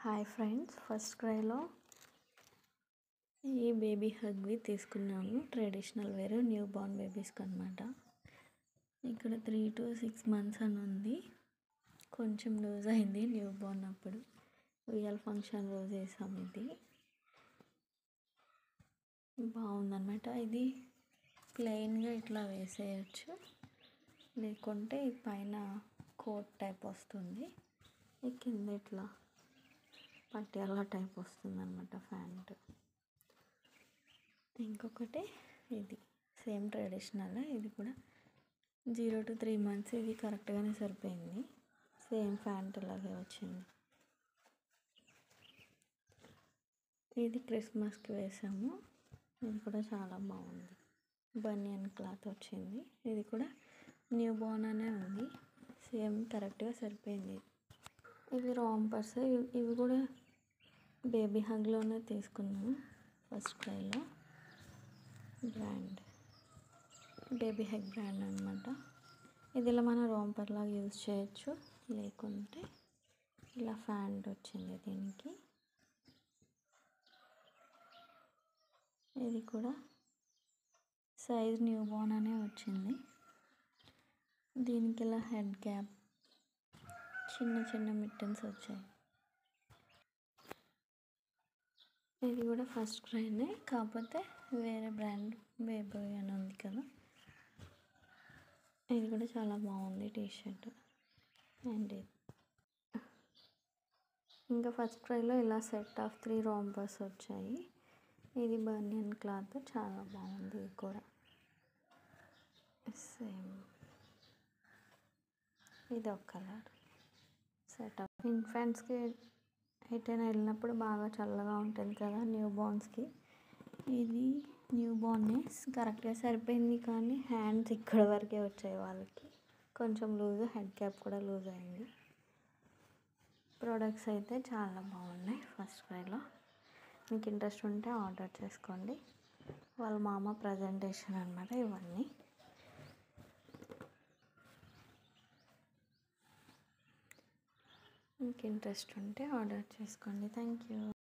Hi friends, first క్రైలో ఈ baby హగ్వి తీసుకున్నాము. Traditional wear new born బేబీస్కి అనమాట. ఇక్కడ 3 to 6 months అని ఉంది. కొంచెం లూజ్ అయింది న్యూ బార్న్ అప్పుడు. రియల్ ఫంక్షన్ రోజు వేసాము. ఇది బాగుందన్నమాట. ఇది ప్లెయిన్గా ఇట్లా వేసేయచ్చు, లేకుంటే పైన కోట్ టైప్ వస్తుంది. ఈ కింద ఇట్లా పట్యాల టైప్ వస్తుంది అన్నమాట ప్యాంట్. ఇంకొకటి ఇది సేమ్ ట్రెడిషనల్. ఇది కూడా 0 to 3 months. ఇది కరెక్ట్గానే సరిపోయింది. సేమ్ ప్యాంట్ లాగే వచ్చింది. ఇది క్రిస్మస్కి వేసాము. ఇది కూడా చాలా బాగుంది. బనియన్ క్లాత్ వచ్చింది. ఇది కూడా న్యూ బార్న్ అనే ఉంది. సేమ్ కరెక్ట్గా సరిపోయింది. ఇవి రాంపర్స్. ఇవి కూడా బేబీ హగ్లోనే తీసుకున్నాము. ఫస్ట్ క్రైలో బ్రాండ్ బేబీ హగ్ బ్రాండ్ అనమాట. ఇది ఇలా మనం రాంపర్ లాగా యూజ్ చేయొచ్చు, లేకుంటే ఇలా ప్యాంట్ వచ్చింది దీనికి. ఇది కూడా సైజ్ న్యూ బార్న్ అనే వచ్చింది. దీనికి ఇలా హెడ్ క్యాప్, చిన్న చిన్న మిట్టన్స్ వచ్చాయి. ఇది కూడా ఫస్ట్ క్రైనే, కాకపోతే వేరే బ్రాండ్ బేబీ అని ఉంది కదా. ఇది కూడా చాలా బాగుంది టీషర్ట్. అండ్ ఇంకా ఫస్ట్ క్రైలో ఇలా సెట్ ఆఫ్ 3 రాంపర్స్ వచ్చాయి. ఇది బనియన్ క్లాత్, చాలా బాగుంది. ఇది కూడా సేమ్. ఇది ఒక కలర్ సెట్ ఆఫ్. ఇన్ఫాంట్స్కి ఎటైనా వెళ్ళినప్పుడు బాగా చల్లగా ఉంటుంది కదా న్యూ బార్న్స్కి. ఇది న్యూ బార్న్నే, కరెక్ట్గా సరిపోయింది. కానీ హ్యాండ్స్ ఇక్కడ వరకే వచ్చాయి వాళ్ళకి. కొంచెం లూజ్, హెడ్ క్యాప్ కూడా లూజ్ అయింది. ప్రోడక్ట్స్ అయితే చాలా బాగున్నాయి ఫస్ట్ క్రైలో. మీకు ఇంట్రెస్ట్ ఉంటే ఆర్డర్ చేసుకోండి. వాళ్ళ మామ ప్రజెంటేషన్ అన్నమాట ఇవన్నీ. మీకు ఇంట్రెస్ట్ ఉంటే ఆర్డర్ చేసుకోండి. Thank you.